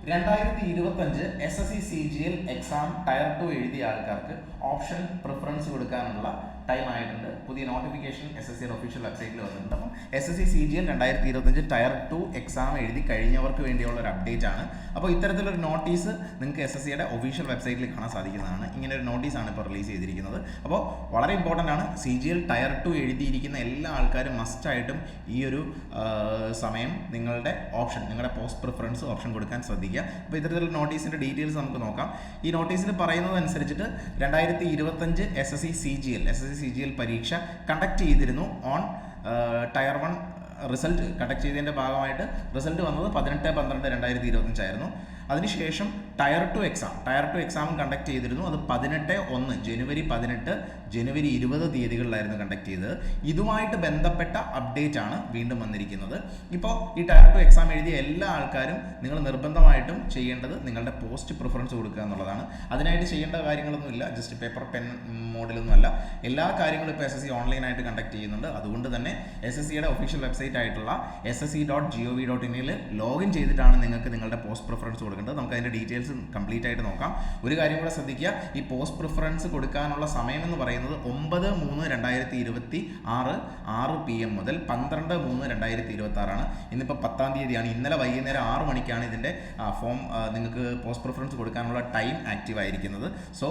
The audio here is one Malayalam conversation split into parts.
2025 SSC CGL എക്സാം ടയർ 2 എഴുതിയ ആൾക്കാർക്ക് ഓപ്ഷൻ പ്രിഫറൻസ് കൊടുക്കാനുള്ള ടൈം ആയിട്ടുണ്ട്. പുതിയ നോട്ടിഫിക്കേഷൻ SSC ഒഫീഷ്യൽ വെബ്സൈറ്റിൽ വന്നിട്ടുണ്ട്. അപ്പം SSC CGL 2025 ടയർ 2 എക്സാം എഴുതി കഴിഞ്ഞവർക്ക് വേണ്ടിയുള്ള ഒരു അപ്ഡേറ്റ് ആണ്. അപ്പോൾ ഇത്തരത്തിലൊരു നോട്ടീസ് നിങ്ങൾക്ക് SSCയുടെ ഒഫീഷ്യൽ വെബ്സൈറ്റിൽ കാണാൻ സാധിക്കുന്നതാണ്. ഇങ്ങനെ ഒരു നോട്ടീസാണ് ഇപ്പോൾ റിലീസ് ചെയ്തിരിക്കുന്നത്. അപ്പോൾ വളരെ ഇമ്പോർട്ടൻ്റ് ആണ്. CGL ടയർ 2 എഴുതിയിരിക്കുന്ന എല്ലാ ആൾക്കാരും മസ്റ്റായിട്ടും ഈ ഒരു സമയം നിങ്ങളുടെ പോസ്റ്റ് പ്രിഫറൻസ് ഓപ്ഷൻ കൊടുക്കാൻ ശ്രദ്ധിക്കുക. അപ്പോൾ ഇത്തരത്തിലുള്ള നോട്ടീസിൻ്റെ ഡീറ്റെയിൽസ് നമുക്ക് നോക്കാം. ഈ നോട്ടീസിൽ പറയുന്നത് അനുസരിച്ചിട്ട് 2025 SSC CGL പരീക്ഷ കണ്ടക്ട് ചെയ്തിരുന്നു. ഓൺ ടയർ 1 റിസൾട്ട് കണ്ടക്ട് ചെയ്തതിൻ്റെ ഭാഗമായിട്ട് റിസൾട്ട് വന്നത് 18/12/2025 ആയിരുന്നു. അതിനുശേഷം ടയർ 2 എക്സാമും കണ്ടക്ട് ചെയ്തിരുന്നു. അത് 18/1 ജനുവരി 18 ജനുവരി 20 തീയതികളിലായിരുന്നു കണ്ടക്ട് ചെയ്തത്. ഇതുമായിട്ട് ബന്ധപ്പെട്ട അപ്ഡേറ്റ് ആണ് വീണ്ടും വന്നിരിക്കുന്നത്. ഇപ്പോൾ ഈ ടയർ 2 എക്സാം എഴുതിയ എല്ലാ ആൾക്കാരും നിങ്ങൾ നിർബന്ധമായിട്ടും ചെയ്യേണ്ടത് നിങ്ങളുടെ പോസ്റ്റ് പ്രിഫറൻസ് കൊടുക്കുക എന്നുള്ളതാണ്. അതിനായിട്ട് ചെയ്യേണ്ട കാര്യങ്ങളൊന്നുമില്ല, ജസ്റ്റ് പേപ്പർ പെൻ മോഡിലൊന്നുമല്ല. എല്ലാ കാര്യങ്ങളും ഇപ്പോൾ SSC ഓൺലൈനായിട്ട് കണ്ടക്ട് ചെയ്യുന്നുണ്ട്. അതുകൊണ്ട് തന്നെ SSCയുടെ ഒഫീഷ്യൽ വെബ്സൈറ്റ് ആയിട്ടുള്ള ssc.gov.in ലോഗിൻ ചെയ്തിട്ടാണ് നിങ്ങൾക്ക് നിങ്ങളുടെ പോസ്റ്റ് പ്രിഫറൻസ് കൊടുക്കേണ്ടത്. നമുക്ക് അതിൻ്റെ ഡീറ്റെയിൽസ് കംപ്ലീറ്റ് ആയിട്ട് നോക്കാം. ഒരു കാര്യം കൂടെ ശ്രദ്ധിക്കുക, ഈ പോസ്റ്റ് പ്രിഫറൻസ് കൊടുക്കാനുള്ള സമയം എന്ന് പറയുന്നത് 9/3/2026 6 PM മുതൽ 12/3/2026 ആണ്. ഇന്നിപ്പോൾ 10-ാം തീയതിയാണ്. ഇന്നലെ വൈകുന്നേരം 6 മണിക്കാണ് ഇതിൻ്റെ ഫോം നിങ്ങൾക്ക് പോസ്റ്റ് പ്രിഫറൻസ് കൊടുക്കാനുള്ള ടൈം ആക്റ്റീവ് ആയിരിക്കുന്നത്. സോ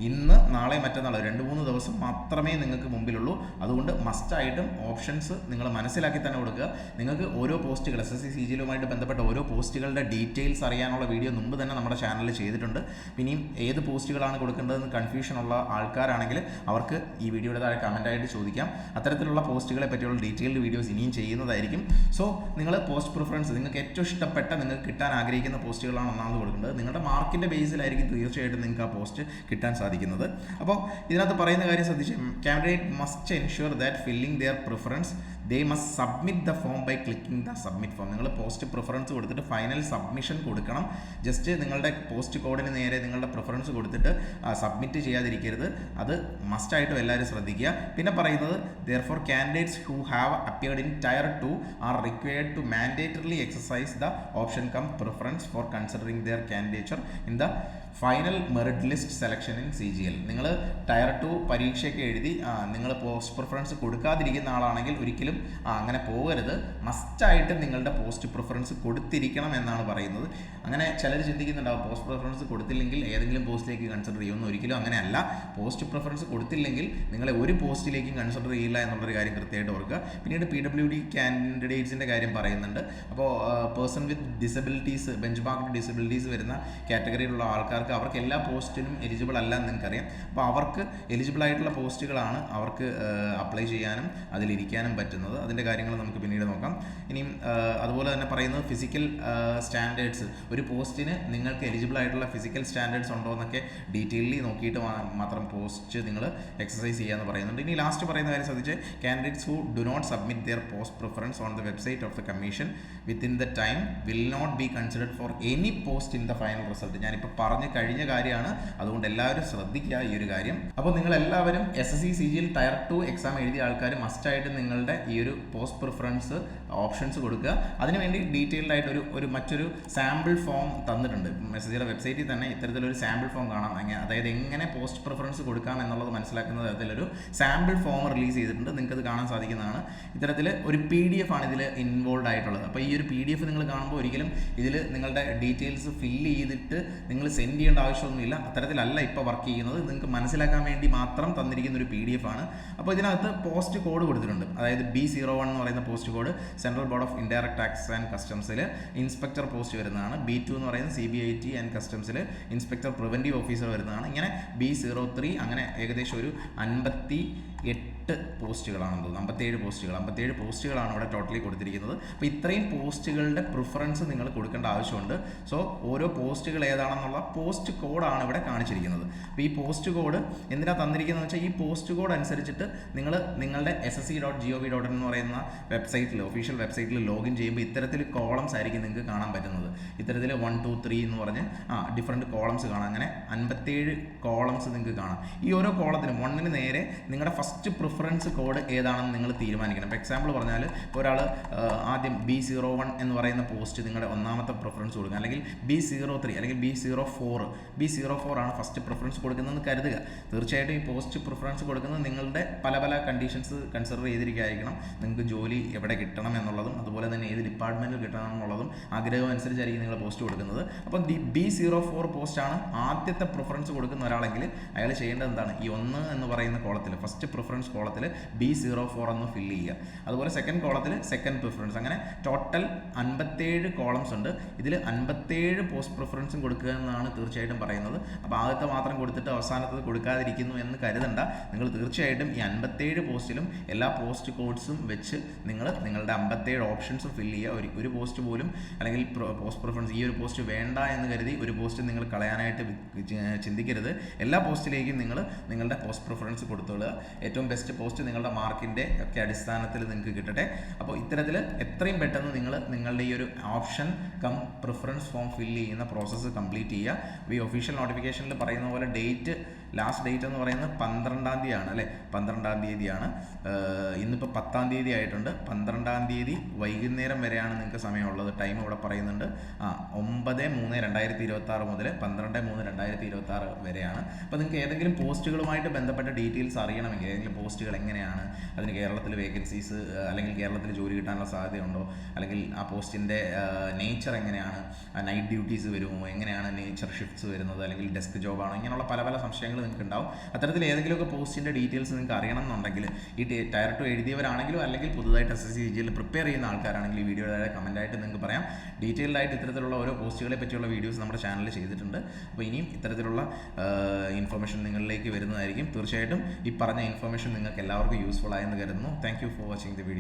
ഇന്ന് നാളെ മറ്റന്നാൾ 2-3 ദിവസം മാത്രമേ നിങ്ങൾക്ക് മുമ്പിലുള്ളൂ. അതുകൊണ്ട് മസ്റ്റായിട്ടും ഓപ്ഷൻസ് നിങ്ങൾ മനസ്സിലാക്കി തന്നെ കൊടുക്കുക. നിങ്ങൾക്ക് ഓരോ പോസ്റ്റുകൾ SSC CGLുമായിട്ട് ബന്ധപ്പെട്ട ഓരോ പോസ്റ്റുകളുടെ ഡീറ്റെയിൽസ് അറിയാനുള്ള വീഡിയോ മുമ്പ് തന്നെ നമ്മുടെ ചാനലിൽ ചെയ്തിട്ടുണ്ട്. പിന്നെയും ഏത് പോസ്റ്റുകളാണ് കൊടുക്കേണ്ടതെന്ന് കൺഫ്യൂഷൻ ഉള്ള ആൾക്കാരാണെങ്കിൽ അവർക്ക് ഈ വീഡിയോയുടെ താഴെ കമൻറ്റായിട്ട് ചോദിക്കാം. അത്തരത്തിലുള്ള പോസ്റ്റുകളെ പറ്റിയുള്ള ഡീറ്റെയിൽഡ് വീഡിയോസ് ഇനിയും ചെയ്യുന്നതായിരിക്കും. സോ നിങ്ങൾ പോസ്റ്റ് പ്രിഫറൻസ് നിങ്ങൾക്ക് ഏറ്റവും ഇഷ്ടപ്പെട്ട നിങ്ങൾക്ക് കിട്ടാൻ ആഗ്രഹിക്കുന്ന പോസ്റ്റുകളാണ് ഒന്നാമത് കൊടുക്കേണ്ടത്. നിങ്ങളുടെ മാർക്കിൻ്റെ ബേസിലായിരിക്കും തീർച്ചയായിട്ടും നിങ്ങൾക്ക് ആ പോസ്റ്റ് കിട്ടാൻ സാധിക്കുന്നത്. അപ്പോൾ ഇതിനകത്ത് പറയുന്ന കാര്യം ശ്രദ്ധിച്ച്, candidate must ensure that filling their preference they must submit the form by clicking the submit form. നിങ്ങൾ പോസ്റ്റ് പ്രിഫറൻസ് കൊടുത്തിട്ട് ഫൈനൽ സബ്മിഷൻ കൊടുക്കണം. ജസ്റ്റ് നിങ്ങളുടെ പോസ്റ്റ് കോഡിന് നേരെ നിങ്ങളുടെ പ്രിഫറൻസ് കൊടുത്തിട്ട് സബ്മിറ്റ് ചെയ്യാതിരിക്കരുത്. അത് മസ്റ്റായിട്ടും എല്ലാവരും ശ്രദ്ധിക്കുക. പിന്നെ പറയുന്നത് therefore candidates who have appeared in tier 2 are required to mandatorily exercise the option cum preference for considering their candidature in the final merit list selection in CGL. നിങ്ങൾ ടയർ 2 പരീക്ഷയൊക്കെ എഴുതി നിങ്ങൾ പോസ്റ്റ് പ്രിഫറൻസ് കൊടുക്കാതിരിക്കുന്ന ആളാണെങ്കിൽ ഒരിക്കലും അങ്ങനെ പോകരുത്. മസ്റ്റായിട്ട് നിങ്ങളുടെ പോസ്റ്റ് പ്രിഫറൻസ് കൊടുത്തിരിക്കണം എന്നാണ് പറയുന്നത്. അങ്ങനെ ചിലർ ചിന്തിക്കുന്നുണ്ടാവും പോസ്റ്റ് പ്രിഫറൻസ് കൊടുത്തില്ലെങ്കിൽ ഏതെങ്കിലും പോസ്റ്റിലേക്ക് കൺസിഡർ ചെയ്യുമെന്ന്. ഒരിക്കലും അങ്ങനെയല്ല. പോസ്റ്റ് പ്രിഫറൻസ് കൊടുത്തില്ലെങ്കിൽ നിങ്ങളെ ഒരു പോസ്റ്റിലേക്കും കൺസിഡർ ചെയ്യില്ല എന്നുള്ളൊരു കാര്യം കൃത്യമായിട്ട് ഓർക്കുക. പിന്നീട് PWD കാൻഡിഡേറ്റ്സിൻ്റെ കാര്യം പറയുന്നുണ്ട്. അപ്പോൾ person with disabilities, bench mark disabilities വരുന്ന കാറ്റഗറിയിലുള്ള ആൾക്കാർക്ക് അവർക്ക് എല്ലാ പോസ്റ്റിനും എലിജിബിൾ അല്ല എന്ന് നിങ്ങൾക്കറിയാം. അപ്പോൾ അവർക്ക് എലിജിബിൾ ആയിട്ടുള്ള പോസ്റ്റുകളാണ് അവർക്ക് അപ്ലൈ ചെയ്യാനും അതിലിരിക്കാനും പറ്റുന്നത്. അതിൻ്റെ കാര്യങ്ങൾ നമുക്ക് പിന്നീട് നോക്കാം. ഇനിയും അതുപോലെ തന്നെ പറയുന്നത് ഫിസിക്കൽ സ്റ്റാൻഡേർഡ്സ്, ഒരു പോസ്റ്റിന് നിങ്ങൾക്ക് എലിജിബിൾ ആയിട്ടുള്ള ഫിസിക്കൽ സ്റ്റാൻഡേർഡ്സ് ഉണ്ടോ എന്നൊക്കെ ഡീറ്റെയിലി നോക്കിയിട്ട് മാത്രം പോസ്റ്റ് നിങ്ങൾ എക്സസൈസ് ചെയ്യാമെന്ന് പറയുന്നുണ്ട്. ഇനി ലാസ്റ്റ് പറയുന്ന കാര്യം ശ്രദ്ധിച്ച്, candidates who do not submit their post preference on the website of the commission within the time will not be considered for any post in the final result. ഞാനിപ്പോൾ പറഞ്ഞ് കഴിഞ്ഞ കാര്യമാണ്. അതുകൊണ്ട് എല്ലാവരും ശ്രദ്ധിക്കുക ഈ ഒരു കാര്യം. അപ്പോൾ നിങ്ങൾ എല്ലാവരും SSC CGL ടയർ 2 എക്സാം എഴുതിയ ആൾക്കാർ മസ്റ്റായിട്ട് നിങ്ങളുടെ ഈ ഒരു പോസ്റ്റ് പ്രിഫറൻസ് ഓപ്ഷൻസ് കൊടുക്കുക. അതിനുവേണ്ടി ഡീറ്റെയിൽഡ് ആയിട്ട് ഒരു മറ്റൊരു സാമ്പിൾ ഫോം തന്നിട്ടുണ്ട്. SSCയുടെ വെബ്സൈറ്റിൽ തന്നെ ഇത്തരത്തിലൊരു സാമ്പിൾ ഫോം കാണാം. അതായത് എങ്ങനെ പോസ്റ്റ് പ്രിഫറൻസ് കൊടുക്കാം എന്നുള്ളത് മനസ്സിലാക്കുന്ന തരത്തിലൊരു സാമ്പിൾ ഫോം റിലീസ് ചെയ്തിട്ടുണ്ട്. നിങ്ങൾക്കത് കാണാൻ സാധിക്കുന്നതാണ്. ഇത്തരത്തിൽ ഒരു PDF ആണ് ഇതിൽ ഇൻവോൾവ് ആയിട്ടുള്ളത്. അപ്പോൾ ഈ ഒരു PDF നിങ്ങൾ കാണുമ്പോൾ ഒരിക്കലും ഇതിൽ നിങ്ങളുടെ ഡീറ്റെയിൽസ് ഫില്ല് ചെയ്തിട്ട് നിങ്ങൾ സെൻഡ് ചെയ്യേണ്ട ആവശ്യമൊന്നുമില്ല. അത്തരത്തിലല്ല ഇപ്പോൾ വർക്ക് ചെയ്യുന്നത്. നിങ്ങൾക്ക് മനസ്സിലാക്കാൻ വേണ്ടി മാത്രം തന്നിരിക്കുന്ന ഒരു PDF ആണ്. അപ്പോൾ ഇതിനകത്ത് പോസ്റ്റ് കോഡ് കൊടുത്തിട്ടുണ്ട്. അതായത് B01 എന്ന് പറയുന്ന post code central board of indirect tax and കസ്റ്റംസിൽ ഇൻസ്പെക്ടർ പോസ്റ്റ് വരുന്നതാണ്. B2 എന്ന് പറയുന്നത് CBIT ആൻഡ് കസ്റ്റംസിൽ ഇൻസ്പെക്ടർ പ്രിവൻറ്റീവ് ഓഫീസർ വരുന്നതാണ്. ഇങ്ങനെ B03 അങ്ങനെ ഏകദേശം ഒരു 58 പോസ്റ്റുകളാണെന്ന് തോന്നുന്നു. 57 പോസ്റ്റുകളാണ് ഇവിടെ ടോട്ടലി കൊടുത്തിരിക്കുന്നത്. അപ്പോൾ ഇത്രയും പോസ്റ്റുകളുടെ പ്രിഫറൻസ് നിങ്ങൾ കൊടുക്കേണ്ട ആവശ്യമുണ്ട്. സോ ഓരോ പോസ്റ്റുകൾ ഏതാണെന്നുള്ള പോസ്റ്റ് കോഡാണ് ഇവിടെ കാണിച്ചിരിക്കുന്നത്. അപ്പോൾ ഈ പോസ്റ്റ് കോഡ് എന്തിനാണ് തന്നിരിക്കുന്നത് വെച്ചാൽ, ഈ പോസ്റ്റ് കോഡ് അനുസരിച്ചിട്ട് നിങ്ങൾ നിങ്ങളുടെ ssc.gov.in എന്ന് പറയുന്ന വെബ്സൈറ്റിൽ ഒഫീഷ്യൽ വെബ്സൈറ്റിൽ ലോഗിൻ ചെയ്യുമ്പോൾ ഇത്തരത്തിൽ കോളംസ് ആയിരിക്കും നിങ്ങൾക്ക് കാണാൻ പറ്റുന്നത്. ഇത്തരത്തിൽ 1, 2, 3 എന്ന് പറഞ്ഞ് ഡിഫറെൻറ്റ് കോളംസ് കാണാം. അങ്ങനെ 57 കോളംസ് നിങ്ങൾക്ക് കാണാം. ഈ ഓരോ കോളത്തിനും 1ന് നേരെ നിങ്ങളുടെ ഫസ്റ്റ് പ്രിഫറൻസ് കോഡ് ഏതാണെന്ന് നിങ്ങൾ തീരുമാനിക്കണം. ഇപ്പോൾ എക്സാമ്പിൾ പറഞ്ഞാൽ ഒരാൾ ആദ്യം B01 എന്ന് പറയുന്ന പോസ്റ്റ് നിങ്ങളുടെ ഒന്നാമത്തെ പ്രിഫറൻസ് കൊടുക്കുക, അല്ലെങ്കിൽ B03 അല്ലെങ്കിൽ B04 ആണ് ഫസ്റ്റ് പ്രിഫറൻസ് കൊടുക്കുന്നതെന്ന് കരുതുക. തീർച്ചയായിട്ടും ഈ പോസ്റ്റ് പ്രിഫറൻസ് കൊടുക്കുന്നത് നിങ്ങളുടെ പല പല കണ്ടീഷൻസ് കൺസിഡർ ചെയ്തിരിക്കുകയായിരിക്കണം. നിങ്ങൾക്ക് ജോലി എവിടെ കിട്ടണം എന്നുള്ളതും അതുപോലെ തന്നെ ഏത് ഡിപ്പാർട്ട്മെൻറ്റിൽ കിട്ടണം എന്നുള്ളതും ആഗ്രഹം അനുസരിച്ചായിരിക്കും നിങ്ങൾ പോസ്റ്റ് കൊടുക്കുന്നത്. അപ്പം B04 പോസ്റ്റാണ് ആദ്യത്തെ പ്രിഫറൻസ് കൊടുക്കുന്ന ഒരാളെങ്കിൽ അയാൾ ചെയ്യേണ്ടത് എന്താണ്, ഈ 1 എന്ന് പറയുന്ന കോളത്തിൽ ഫസ്റ്റ് പ്രിഫറൻസ് കോളത്തിൽ B04 എന്ന് ഫില്ല് ചെയ്യുക. അതുപോലെ സെക്കൻഡ് കോളത്തിൽ സെക്കൻഡ് പ്രിഫറൻസ്, അങ്ങനെ ടോട്ടൽ 57 കോളംസ് ഉണ്ട്. ഇതിൽ 57 പോസ്റ്റ് പ്രിഫറൻസും കൊടുക്കുക എന്നാണ് തീർച്ചയായിട്ടും പറയുന്നത്. അപ്പോൾ ആദ്യത്തെ മാത്രം കൊടുത്തിട്ട് അവസാനത്തത് കൊടുക്കാതിരിക്കുന്നു എന്ന് കരുതണ്ട. നിങ്ങൾ തീർച്ചയായിട്ടും ഈ 57 പോസ്റ്റിലും എല്ലാ പോസ്റ്റ് കോഡ്സും വെച്ച് നിങ്ങളുടെ 57 ഓപ്ഷൻസും ഫില്ല് ചെയ്യുക. ഒരു പോസ്റ്റ് പോലും അല്ലെങ്കിൽ പോസ്റ്റ് പ്രിഫറൻസ് ഈ ഒരു പോസ്റ്റ് വേണ്ട എന്ന് കരുതി ഒരു പോസ്റ്റ് നിങ്ങൾ കളയാനായിട്ട് ചിന്തിക്കരുത്. എല്ലാ പോസ്റ്റിലേക്കും നിങ്ങളുടെ പോസ്റ്റ് പ്രിഫറൻസ് കൊടുത്തുകൊള്ളുക. ഏറ്റവും ബെസ്റ്റ് പോസ്റ്റ് നിങ്ങളുടെ മാർക്കിൻ്റെ ഒക്കെ അടിസ്ഥാനത്തിൽ നിങ്ങൾക്ക് കിട്ടട്ടെ. അപ്പോൾ ഇത്തരത്തിൽ എത്രയും പെട്ടെന്ന് നിങ്ങളുടെ ഈ ഒരു option cum preference form fill ചെയ്യുന്ന പ്രോസസ്സ് കംപ്ലീറ്റ് ചെയ്യുക. ഈ ഒഫീഷ്യൽ നോട്ടിഫിക്കേഷനിൽ പറയുന്ന പോലെ ലാസ്റ്റ് ഡേറ്റ് എന്ന് പറയുന്നത് 12-ാം തീയതിയാണ് അല്ലേ, 12-ാം തീയതിയാണ്. ഇന്നിപ്പോൾ 10-ാം തീയതി ആയിട്ടുണ്ട്. 12-ാം തീയതി വൈകുന്നേരം വരെയാണ് നിങ്ങൾക്ക് സമയമുള്ളത്. ടൈം ഇവിടെ പറയുന്നുണ്ട് 9/3/2026 മുതൽ 12/3/2026 വരെയാണ്. അപ്പോൾ നിങ്ങൾക്ക് ഏതെങ്കിലും പോസ്റ്റുകളുമായിട്ട് ബന്ധപ്പെട്ട ഡീറ്റെയിൽസ് അറിയണമെങ്കിൽ, ഏതെങ്കിലും പോസ്റ്റുകൾ എങ്ങനെയാണ്, അതിന് കേരളത്തിൽ വേക്കൻസീസ് അല്ലെങ്കിൽ കേരളത്തിൽ ജോലി കിട്ടാനുള്ള സാധ്യതയുണ്ടോ, അല്ലെങ്കിൽ ആ പോസ്റ്റിൻ്റെ നേച്ചർ എങ്ങനെയാണ്, നൈറ്റ് ഡ്യൂട്ടീസ് വരുമോ, എങ്ങനെയാണ് നേച്ചർ ഷിഫ്റ്റ്സ് വരുന്നത്, അല്ലെങ്കിൽ ഡെസ്ക് ജോബാണോ, ഇങ്ങനെയുള്ള പല പല സംശയങ്ങൾ നിങ്ങൾക്ക് ഉണ്ടാവും. അത്തരത്തിൽ ഏതെങ്കിലുമൊക്കെ പോസ്റ്റിൻ്റെ ഡീറ്റെയിൽസ് നിങ്ങൾക്ക് അറിയണം എന്നുണ്ടെങ്കിൽ ഈ ടയർ 2 എഴുതിയവരാണെങ്കിലും അല്ലെങ്കിൽ പുതുതായിട്ട് SSC CGL പ്രിപ്പയർ ചെയ്യുന്ന ആൾക്കാരാണെങ്കിൽ ഈ വീഡിയോയുടെ കമൻറ്റായിട്ട് നിങ്ങൾക്ക് പറയാം. ഡീറ്റെയിൽഡ് ആയിട്ട് ഇത്തരത്തിലുള്ള ഓരോ പോസ്റ്റുകളെ പറ്റിയുള്ള വീഡിയോസ് നമ്മുടെ ചാനലിൽ ചെയ്തിട്ടുണ്ട്. അപ്പോൾ ഇനിയും ഇത്തരത്തിലുള്ള ഇൻഫർമേഷൻ നിങ്ങളിലേക്ക് വരുന്നതായിരിക്കും. തീർച്ചയായിട്ടും ഈ പറഞ്ഞ ഇൻഫർമേഷൻ നിങ്ങൾക്ക് എല്ലാവർക്കും യൂസ്ഫുൾ ആയെന്ന് കരുതുന്നു. Thank you for watching the video.